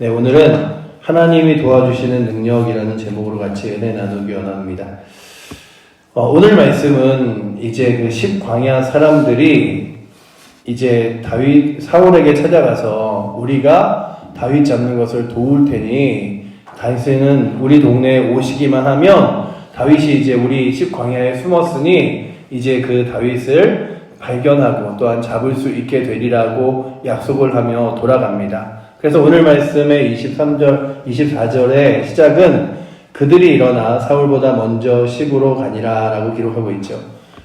네, 오늘은 하나님이 도와주시는 능력이라는 제목으로 같이 은혜 나누기 원합니다. 오늘 말씀은 이제 그 10광야 사람들이 이제 사울에게 찾아가서 우리가 다윗 잡는 것을 도울 테니 다윗은 우리 동네에 오시기만 하면 다윗이 이제 우리 10광야에 숨었으니 이제 그 다윗을 발견하고 또한 잡을 수 있게 되리라고 약속을 하며 돌아갑니다. 그래서 오늘 말씀의 23절, 24절의 시작은 그들이 일어나 사울보다 먼저 시부로 가니라 라고 기록하고 있죠.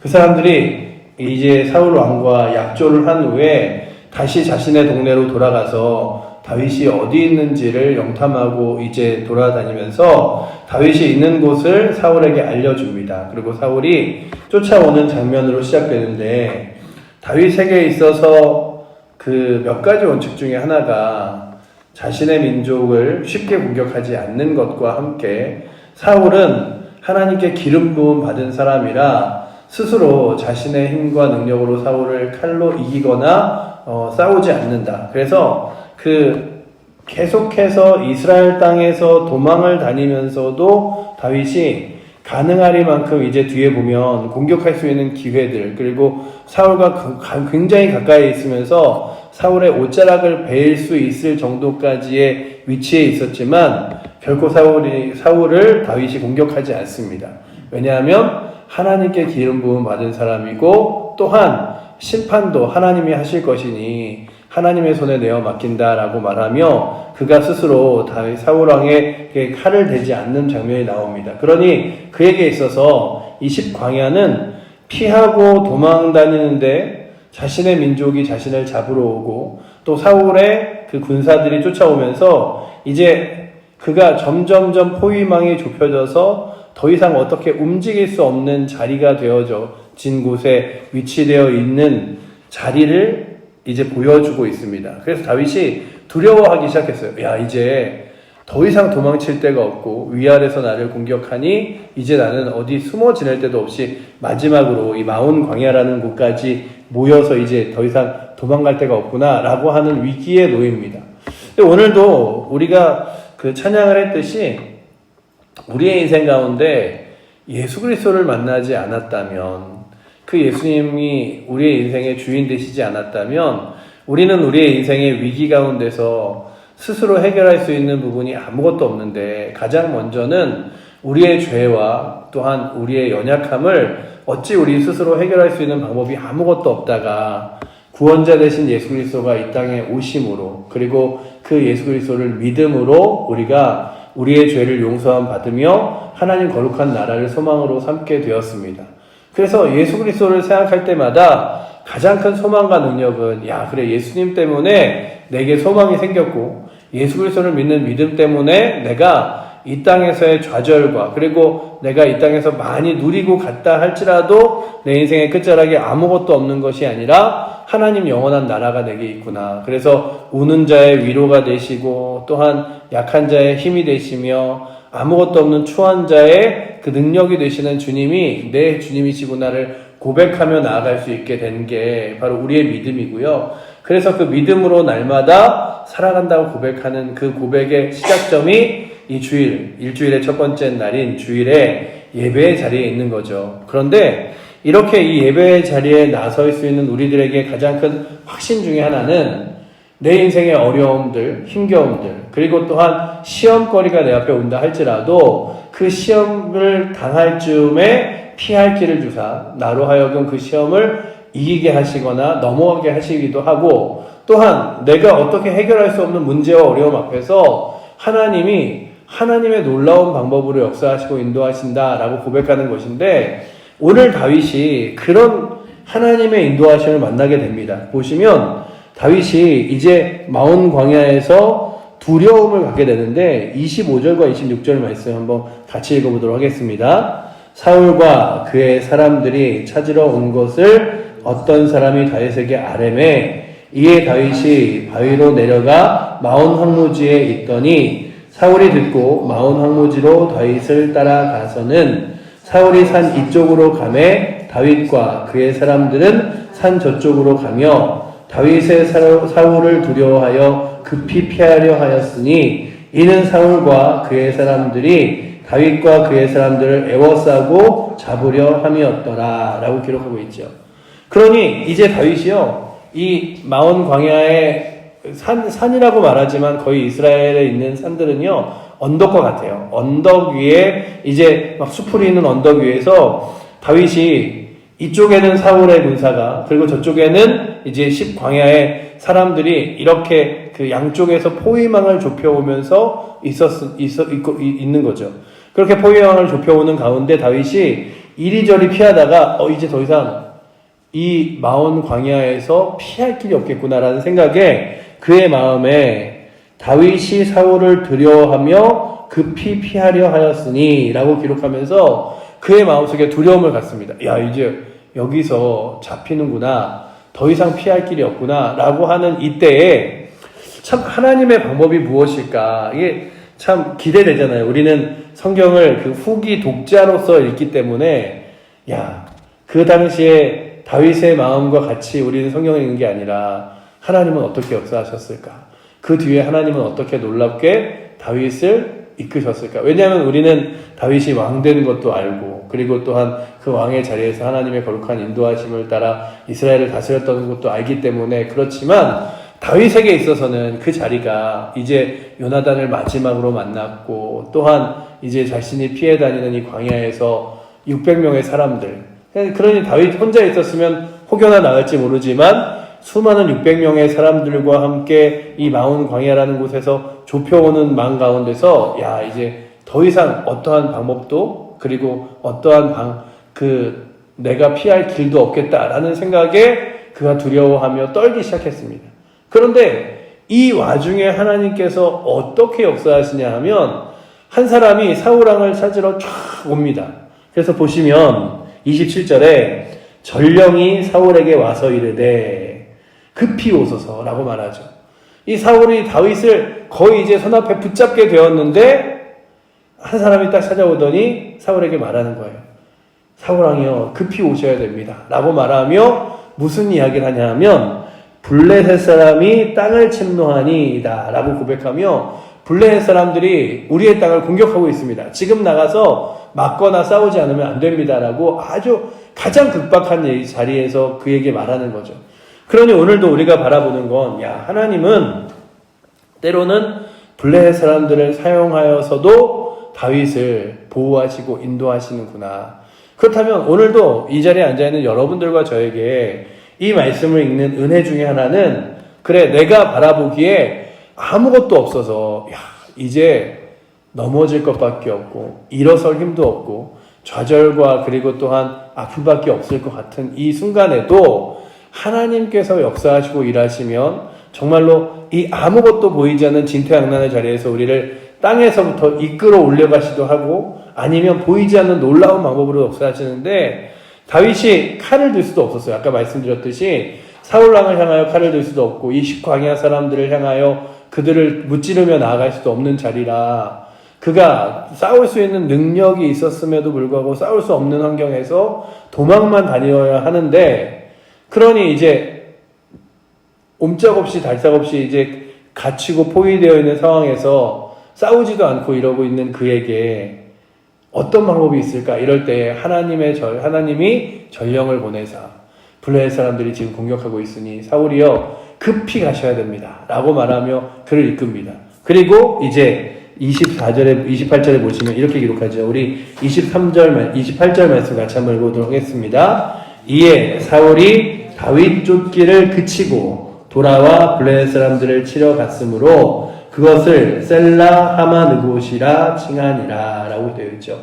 그 사람들이 이제 사울 왕과 약조를 한 후에 다시 자신의 동네로 돌아가서 다윗이 어디 있는지를 영탐하고 이제 돌아다니면서 다윗이 있는 곳을 사울에게 알려줍니다. 그리고 사울이 쫓아오는 장면으로 시작되는데 다윗에게 있어서 그 몇 가지 원칙 중에 하나가 자신의 민족을 쉽게 공격하지 않는 것과 함께 사울은 하나님께 기름 부음 받은 사람이라 스스로 자신의 힘과 능력으로 사울을 칼로 이기거나 싸우지 않는다. 그래서 계속해서 이스라엘 땅에서 도망을 다니면서도 다윗이 가능하리만큼 이제 뒤에 보면 공격할 수 있는 기회들, 그리고 사울과 굉장히 가까이 있으면서 사울의 옷자락을 베일 수 있을 정도까지의 위치에 있었지만 결코 사울을 다윗이 공격하지 않습니다. 왜냐하면 하나님께 기름 부음 받은 사람이고 또한 심판도 하나님이 하실 것이니 하나님의 손에 내어 맡긴다라고 말하며 그가 스스로 사울 왕에게 칼을 대지 않는 장면이 나옵니다. 그러니 그에게 있어서 이 10광야는 피하고 도망 다니는데 자신의 민족이 자신을 잡으러 오고 또 사울의 그 군사들이 쫓아오면서 이제 그가 점점점 포위망이 좁혀져서 더 이상 어떻게 움직일 수 없는 자리가 되어진 곳에 위치되어 있는 자리를 이제 보여주고 있습니다. 그래서 다윗이 두려워하기 시작했어요. 야, 이제 더 이상 도망칠 데가 없고 위아래서 나를 공격하니 이제 나는 어디 숨어 지낼 데도 없이 마지막으로 이 마온 광야라는 곳까지 모여서 이제 더 이상 도망갈 데가 없구나 라고 하는 위기에 놓입니다. 근데 오늘도 우리가 그 찬양을 했듯이 우리의 인생 가운데 예수 그리스도를 만나지 않았다면, 그 예수님이 우리의 인생의 주인 되시지 않았다면 우리는 우리의 인생의 위기 가운데서 스스로 해결할 수 있는 부분이 아무것도 없는데, 가장 먼저는 우리의 죄와 또한 우리의 연약함을 어찌 우리 스스로 해결할 수 있는 방법이 아무것도 없다가 구원자 되신 예수 그리스도가 이 땅에 오심으로, 그리고 그 예수 그리스도를 믿음으로 우리가 우리의 죄를 용서함 받으며 하나님 거룩한 나라를 소망으로 삼게 되었습니다. 그래서 예수 그리스도를 생각할 때마다 가장 큰 소망과 능력은, 야, 그래, 예수님 때문에 내게 소망이 생겼고 예수 그리스도를 믿는 믿음 때문에 내가 이 땅에서의 좌절과 그리고 내가 이 땅에서 많이 누리고 갔다 할지라도 내 인생의 끝자락에 아무것도 없는 것이 아니라 하나님 영원한 나라가 내게 있구나. 그래서 우는 자의 위로가 되시고 또한 약한 자의 힘이 되시며 아무것도 없는 추한 자의 그 능력이 되시는 주님이 내 주님이시구나를 고백하며 나아갈 수 있게 된 게 바로 우리의 믿음이고요. 그래서 그 믿음으로 날마다 살아간다고 고백하는 그 고백의 시작점이 이 일주일의 첫 번째 날인 주일에 예배의 자리에 있는 거죠. 그런데 이렇게 이 예배의 자리에 나설 수 있는 우리들에게 가장 큰 확신 중에 하나는 내 인생의 어려움들, 힘겨움들, 그리고 또한 시험거리가 내 앞에 온다 할지라도 그 시험을 당할 즈음에 피할 길을 주사 나로 하여금 그 시험을 이기게 하시거나 넘어가게 하시기도 하고, 또한 내가 어떻게 해결할 수 없는 문제와 어려움 앞에서 하나님의 놀라운 방법으로 역사하시고 인도하신다라고 고백하는 것인데, 오늘 다윗이 그런 하나님의 인도하심을 만나게 됩니다. 보시면 다윗이 이제 마온 광야에서 두려움을 갖게 되는데 25절과 26절 말씀 한번 같이 읽어보도록 하겠습니다. 사울과 그의 사람들이 찾으러 온 것을 어떤 사람이 다윗에게 아뢰매, 이에 다윗이 바위로 내려가 마온 황무지에 있더니 사울이 듣고 마온 황무지로 다윗을 따라가서는 사울이 산 이쪽으로 가매 다윗과 그의 사람들은 산 저쪽으로 가며 다윗의 사울을 두려워하여 급히 피하려 하였으니 이는 사울과 그의 사람들이 다윗과 그의 사람들을 애워싸고 잡으려 함이었더라 라고 기록하고 있죠. 그러니 이제 다윗이요, 이 마온 광야의 산이라고 말하지만 거의 이스라엘에 있는 산들은요, 언덕과 같아요. 언덕 위에, 이제 막 수풀이 있는 언덕 위에서 다윗이 이쪽에는 사울의 군사가, 그리고 저쪽에는 이제 광야의 사람들이 이렇게 그 양쪽에서 포위망을 좁혀오면서 있는 거죠. 그렇게 포위망을 좁혀오는 가운데 다윗이 이리저리 피하다가, 이제 더 이상 이 마온 광야에서 피할 길이 없겠구나라는 생각에 그의 마음에 다윗이 사울을 두려워하며 급히 피하려 하였으니 라고 기록하면서 그의 마음속에 두려움을 갖습니다. 야, 이제 여기서 잡히는구나, 더 이상 피할 길이 없구나 라고 하는 이때에 참 하나님의 방법이 무엇일까, 이게 참 기대되잖아요. 우리는 성경을 그 후기 독자로서 읽기 때문에, 야, 그 당시에 다윗의 마음과 같이 우리는 성경을 읽는 게 아니라 하나님은 어떻게 역사하셨을까? 그 뒤에 하나님은 어떻게 놀랍게 다윗을 이끄셨을까? 왜냐하면 우리는 다윗이 왕 되는 것도 알고, 그리고 또한 그 왕의 자리에서 하나님의 거룩한 인도하심을 따라 이스라엘을 다스렸던 것도 알기 때문에 그렇지만, 다윗에게 있어서는 그 자리가 이제 요나단을 마지막으로 만났고, 또한 이제 자신이 피해 다니는 이 광야에서 600명의 사람들, 그러니 다윗 혼자 있었으면 혹여나 나갈지 모르지만 수많은 600명의 사람들과 함께 이 마온 광야라는 곳에서 좁혀오는 망 가운데서, 야, 이제 더 이상 어떠한 방법도, 그리고 어떠한 내가 피할 길도 없겠다라는 생각에 그가 두려워하며 떨기 시작했습니다. 그런데 이 와중에 하나님께서 어떻게 역사하시냐 하면, 한 사람이 사울왕을 찾으러 쫙 옵니다. 그래서 보시면 27절에 전령이 사울에게 와서 이르되 급히 오소서라고 말하죠. 이 사울이 다윗을 거의 이제 손앞에 붙잡게 되었는데 한 사람이 딱 찾아오더니 사울에게 말하는 거예요. 사울왕이여, 급히 오셔야 됩니다 라고 말하며 무슨 이야기를 하냐 하면, 블레셋 사람이 땅을 침노하니이다 라고 고백하며, 블레셋 사람들이 우리의 땅을 공격하고 있습니다. 지금 나가서 맞거나 싸우지 않으면 안 됩니다 라고 아주 가장 극박한 자리에서 그에게 말하는 거죠. 그러니 오늘도 우리가 바라보는 건, 야, 하나님은 때로는 블레셋 사람들을 사용하여서도 다윗을 보호하시고 인도하시는구나. 그렇다면 오늘도 이 자리에 앉아있는 여러분들과 저에게 이 말씀을 읽는 은혜 중에 하나는, 그래, 내가 바라보기에 아무것도 없어서, 야, 이제 넘어질 것밖에 없고 일어설 힘도 없고 좌절과 그리고 또한 아픔밖에 없을 것 같은 이 순간에도 하나님께서 역사하시고 일하시면 정말로 이 아무것도 보이지 않는 진퇴양난의 자리에서 우리를 땅에서부터 이끌어 올려가시도 하고, 아니면 보이지 않는 놀라운 방법으로 역사하시는데, 다윗이 칼을 들 수도 없었어요. 아까 말씀드렸듯이 사울왕을 향하여 칼을 들 수도 없고, 이 광야 사람들을 향하여 그들을 무찌르며 나아갈 수도 없는 자리라, 그가 싸울 수 있는 능력이 있었음에도 불구하고 싸울 수 없는 환경에서 도망만 다녀야 하는데, 그러니 이제 옴짝없이 달싹없이 이제 갇히고 포위되어 있는 상황에서 싸우지도 않고 이러고 있는 그에게 어떤 방법이 있을까? 이럴 때 하나님이 전령을 보내사 블레셋 사람들이 지금 공격하고 있으니 사울이여 급히 가셔야 됩니다 라고 말하며 그를 이끕니다. 그리고 이제 28절에 보시면 이렇게 기록하죠. 우리 28절 말씀 같이 한번 읽어보도록 하겠습니다. 이에 사울이 다윗 쫓기를 그치고 돌아와 블레셋 사람들을 치러 갔으므로 그것을 셀라 하마느곳이라 칭하니라 라고 되어 있죠.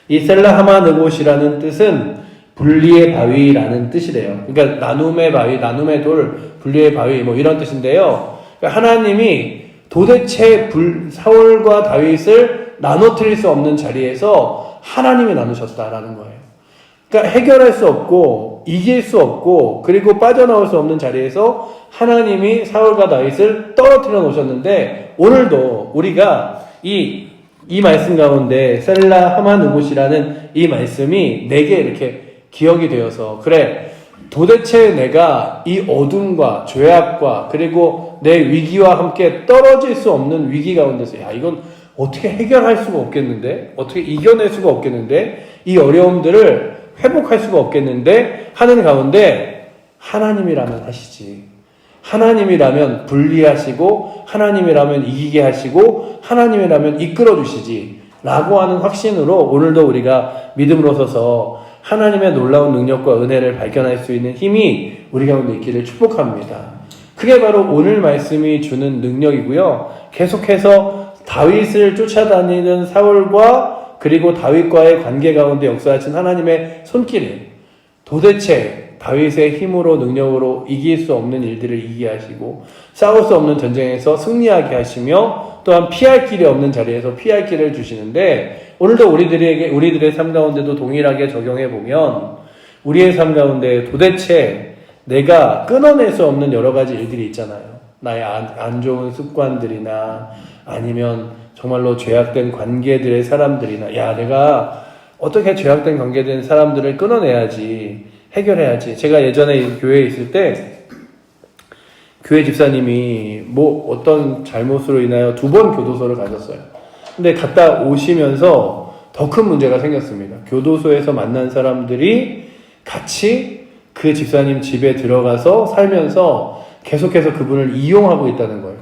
이 셀라 하마느곳이라는 뜻은 분리의 바위라는 뜻이래요. 그러니까 나눔의 바위, 나눔의 돌, 분리의 바위 뭐 이런 뜻인데요. 그러니까 하나님이 도대체 사울과 다윗을 나눠뜨릴 수 없는 자리에서 하나님이 나누셨다라는 거예요. 그러니까 해결할 수 없고 이길 수 없고 그리고 빠져나올 수 없는 자리에서 하나님이 사울과 다윗을 떨어뜨려 놓으셨는데, 오늘도 우리가 이 말씀 가운데 셀라 하마느곳이라는 이 말씀이 내게 이렇게 기억이 되어서, 그래, 도대체 내가 이 어둠과 죄악과 그리고 내 위기와 함께 떨어질 수 없는 위기 가운데서 야 이건 어떻게 해결할 수가 없겠는데 어떻게 이겨낼 수가 없겠는데 이 어려움들을 회복할 수가 없겠는데 하는 가운데 하나님이라면 하시지. 하나님이라면 분리하시고 하나님이라면 이기게 하시고 하나님이라면 이끌어 주시지 라고 하는 확신으로 오늘도 우리가 믿음으로 서서 하나님의 놀라운 능력과 은혜를 발견할 수 있는 힘이 우리 가운데 있기를 축복합니다. 그게 바로 오늘 말씀이 주는 능력이고요. 계속해서 다윗을 쫓아다니는 사울과 그리고 다윗과의 관계 가운데 역사하신 하나님의 손길을 도대체 다윗의 힘으로 능력으로 이길 수 없는 일들을 이기게 하시고 싸울 수 없는 전쟁에서 승리하게 하시며 또한 피할 길이 없는 자리에서 피할 길을 주시는데 오늘도 우리들의 삶 가운데도 동일하게 적용해 보면 우리의 삶 가운데 도대체 내가 끊어낼 수 없는 여러 가지 일들이 있잖아요. 나의 안 좋은 습관들이나 아니면 정말로 죄악된 관계들의 사람들이나 야 내가 어떻게 죄악된 관계된 사람들을 끊어내야지 해결해야지. 제가 예전에 교회에 있을 때 교회 집사님이 뭐 어떤 잘못으로 인하여 2번 교도소를 가셨어요. 근데 갔다 오시면서 더 큰 문제가 생겼습니다. 교도소에서 만난 사람들이 같이 그 집사님 집에 들어가서 살면서 계속해서 그분을 이용하고 있다는 거예요.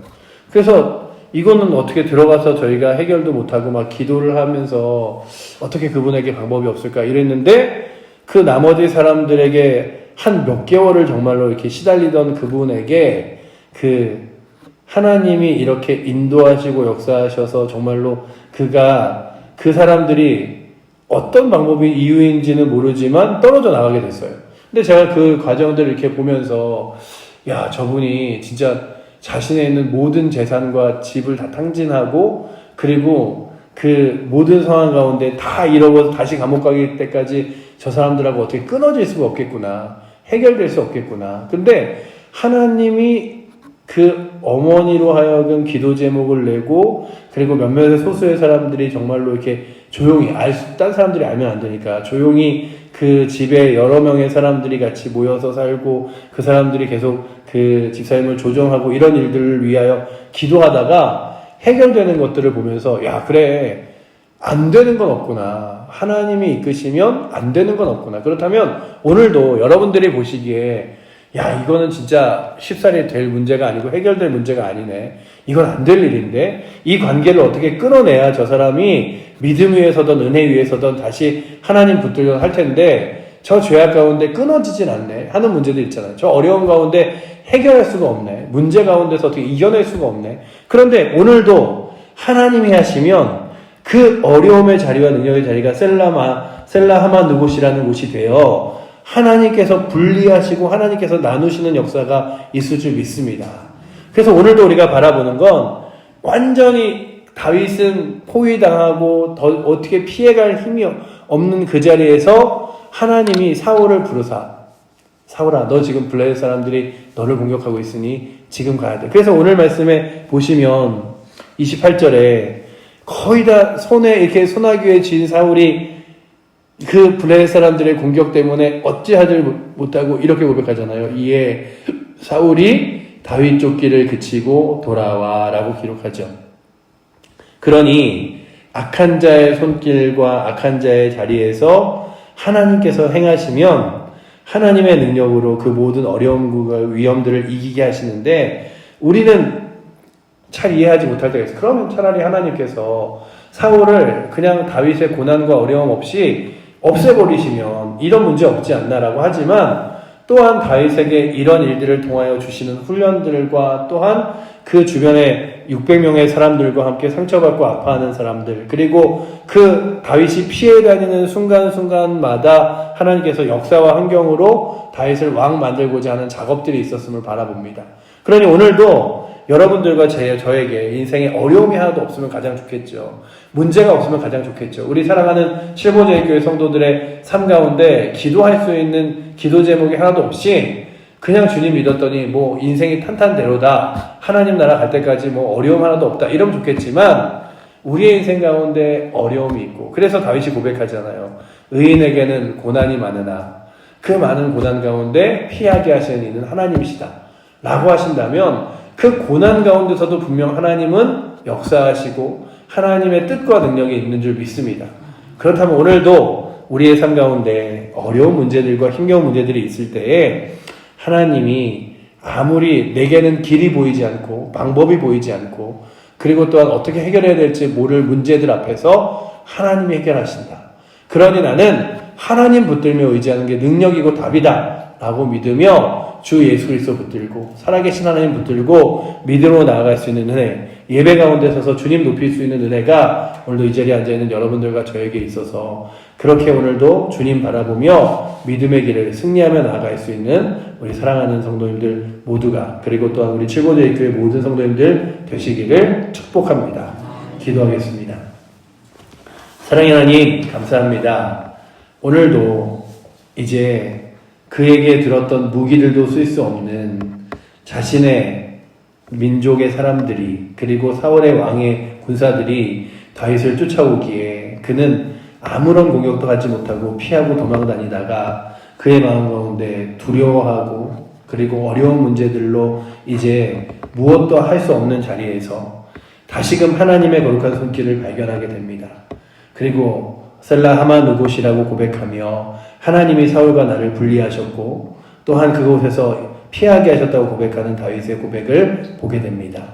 그래서 이거는 어떻게 들어가서 저희가 해결도 못하고 막 기도를 하면서 어떻게 그분에게 방법이 없을까 이랬는데 그 나머지 사람들에게 한 몇 개월을 정말로 이렇게 시달리던 그분에게 그 하나님이 이렇게 인도하시고 역사하셔서 정말로 그가 그 사람들이 어떤 방법이 이유인지는 모르지만 떨어져 나가게 됐어요. 근데 제가 그 과정들을 이렇게 보면서 야 저분이 진짜 자신에 있는 모든 재산과 집을 다 탕진하고 그리고 그 모든 상황 가운데 다 잃어버려서 다시 감옥 가기 때까지 저 사람들하고 어떻게 끊어질 수가 없겠구나. 해결될 수 없겠구나. 근데 하나님이 그 어머니로 하여금 기도 제목을 내고 그리고 몇몇의 소수의 사람들이 정말로 이렇게 조용히 딴 사람들이 알면 안 되니까 조용히 그 집에 여러 명의 사람들이 같이 모여서 살고 그 사람들이 계속 그 집사님을 조정하고 이런 일들을 위하여 기도하다가 해결되는 것들을 보면서 야 그래 안 되는 건 없구나. 하나님이 이끄시면 안 되는 건 없구나. 그렇다면 오늘도 여러분들이 보시기에 야 이거는 진짜 쉽사리 될 문제가 아니고 해결될 문제가 아니네. 이건 안 될 일인데 이 관계를 어떻게 끊어내야 저 사람이 믿음 위에서든 은혜 위에서든 다시 하나님 붙들려 할 텐데 저 죄악 가운데 끊어지진 않네 하는 문제도 있잖아요. 저 어려운 가운데 해결할 수가 없네. 문제 가운데서 어떻게 이겨낼 수가 없네. 그런데 오늘도 하나님이 하시면 그 어려움의 자리와 능력의 자리가 셀라하마 누곳이라는 곳이 되어 하나님께서 분리하시고 하나님께서 나누시는 역사가 있을 줄 믿습니다. 그래서 오늘도 우리가 바라보는 건 완전히 다윗은 포위당하고 더 어떻게 피해갈 힘이 없는 그 자리에서 하나님이 사울을 부르사 사울아 너 지금 블레셋 사람들이 너를 공격하고 있으니 지금 가야 돼. 그래서 오늘 말씀에 보시면 28절에 거의 다 손에 이렇게 소나귀에 쥔 사울이 그 블레셋 사람들의 공격 때문에 어찌하지 못하고 이렇게 고백하잖아요. 이에 사울이 다윗 쫓기를 그치고 돌아와 라고 기록하죠. 그러니 악한 자의 손길과 악한 자의 자리에서 하나님께서 행하시면 하나님의 능력으로 그 모든 어려움과 위험들을 이기게 하시는데 우리는 잘 이해하지 못할 때가 있어요. 그러면 차라리 하나님께서 사울을 그냥 다윗의 고난과 어려움 없이 없애버리시면 이런 문제 없지 않나라고 하지만 또한 다윗에게 이런 일들을 통하여 주시는 훈련들과 또한 그 주변에 600명의 사람들과 함께 상처받고 아파하는 사람들 그리고 그 다윗이 피해 다니는 순간순간마다 하나님께서 역사와 환경으로 다윗을 왕 만들고자 하는 작업들이 있었음을 바라봅니다. 그러니 오늘도 여러분들과 저에게 인생에 어려움이 하나도 없으면 가장 좋겠죠. 문제가 없으면 가장 좋겠죠. 우리 사랑하는 칠보제일교회 성도들의 삶 가운데 기도할 수 있는 기도 제목이 하나도 없이 그냥 주님 믿었더니 뭐 인생이 탄탄대로다. 하나님 나라 갈 때까지 뭐 어려움 하나도 없다. 이러면 좋겠지만 우리의 인생 가운데 어려움이 있고 그래서 다윗이 고백하잖아요. 의인에게는 고난이 많으나 그 많은 고난 가운데 피하게 하시는 이는 하나님이시다 라고 하신다면 그 고난 가운데서도 분명 하나님은 역사하시고 하나님의 뜻과 능력이 있는 줄 믿습니다. 그렇다면 오늘도 우리의 삶 가운데 어려운 문제들과 힘겨운 문제들이 있을 때에 하나님이 아무리 내게는 길이 보이지 않고 방법이 보이지 않고 그리고 또한 어떻게 해결해야 될지 모를 문제들 앞에서 하나님이 해결하신다. 그러니 나는 하나님 붙들며 의지하는 게 능력이고 답이다 라고 믿으며 주 예수 그리스도 붙들고 살아계신 하나님 붙들고 믿음으로 나아갈 수 있는 은혜, 예배 가운데 서서 주님 높일 수 있는 은혜가 오늘도 이 자리에 앉아있는 여러분들과 저에게 있어서 그렇게 오늘도 주님 바라보며 믿음의 길을 승리하며 나아갈 수 있는 우리 사랑하는 성도님들 모두가 그리고 또한 우리 칠고교회 교회 모든 성도님들 되시기를 축복합니다. 기도하겠습니다. 사랑의 하나님 감사합니다. 오늘도 이제 그에게 들었던 무기들도 쓸 수 없는 자신의 민족의 사람들이 그리고 사울의 왕의 군사들이 다윗을 쫓아오기에 그는 아무런 공격도 하지 못하고 피하고 도망다니다가 그의 마음 가운데 두려워하고 그리고 어려운 문제들로 이제 무엇도 할 수 없는 자리에서 다시금 하나님의 거룩한 손길을 발견하게 됩니다. 그리고 셀라 하마 느곳이라고 고백하며 하나님이 사울과 나를 분리하셨고 또한 그곳에서 피하게 하셨다고 고백하는 다윗의 고백을 보게 됩니다.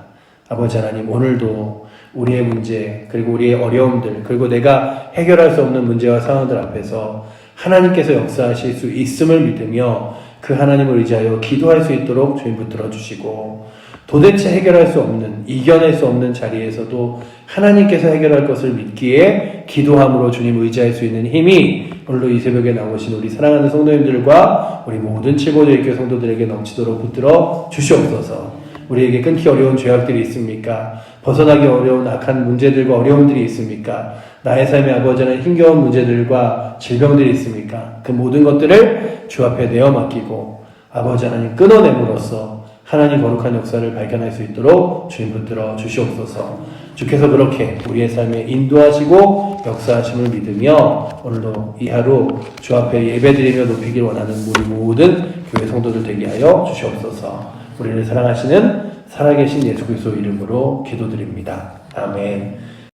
아버지 하나님 오늘도 우리의 문제 그리고 우리의 어려움들 그리고 내가 해결할 수 없는 문제와 상황들 앞에서 하나님께서 역사하실 수 있음을 믿으며 그 하나님을 의지하여 기도할 수 있도록 주님 붙들어 주시고 도대체 해결할 수 없는 이겨낼 수 없는 자리에서도 하나님께서 해결할 것을 믿기에 기도함으로 주님 의지할 수 있는 힘이 오늘도 이 새벽에 나오신 우리 사랑하는 성도님들과 우리 모든 칠고교회 교회 성도들에게 넘치도록 붙들어 주시옵소서. 우리에게 끊기 어려운 죄악들이 있습니까? 벗어나기 어려운 악한 문제들과 어려움들이 있습니까? 나의 삶의 아버지는 힘겨운 문제들과 질병들이 있습니까? 그 모든 것들을 주 앞에 내어 맡기고 아버지 하나님 끊어냄으로써 하나님 거룩한 역사를 발견할 수 있도록 주님 붙들어 주시옵소서. 주께서 그렇게 우리의 삶에 인도하시고 역사하심을 믿으며 오늘도 이 하루 주 앞에 예배드리며 높이길 원하는 우리 모든 교회 성도들 되게 하여 주시옵소서. 우리를 사랑하시는 살아계신 예수 그리스도 이름으로 기도드립니다. 아멘.